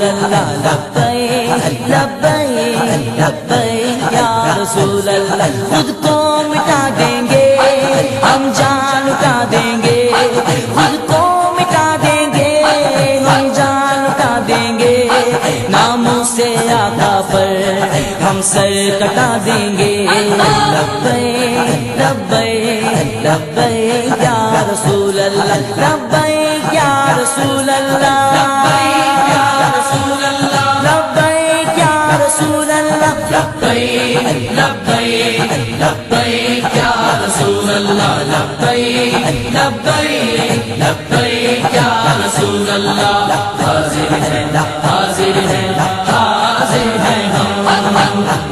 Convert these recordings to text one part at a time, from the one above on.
اللہ لبیک لبیک لبیک یا رسول اللہ، خود کو مٹا دیں گے ہم جان اٹھا دیں گے، خود کو مٹا دیں گے ہم جان اٹھا دیں گے، ناموں سے آقا پر ہم سر کٹا دیں گے، لبیک لبیک لبیک یا رسول اللہ، لبیک یا رسول اللہ، لبیک یا رسول اللہ، لبیک یا رسول اللہ، لبیک لبیک لبیک یا رسول اللہ، لبیک لبیک لبیک یا رسول اللہ، حاضر ہے حاضر ہے حاضر ہے ہم،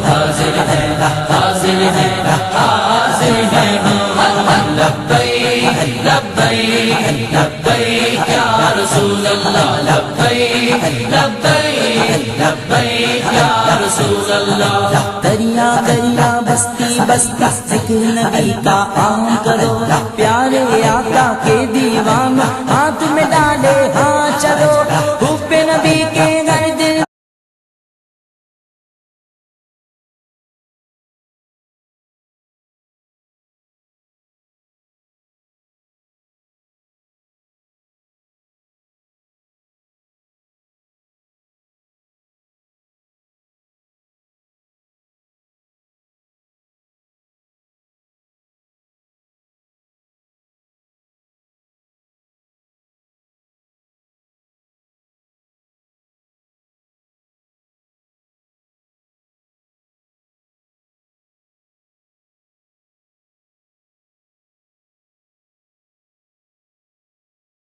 حاضر ہے حاضر ہے حاضر ہے ہم، لبیک لبیک لبیک یا رسول اللہ، لبیک لبیک لبیک یا رسول اللہ، دریا دریا بستی بستی ذکر نبی کا عام کرو، پیارے آقا کے دیوانوں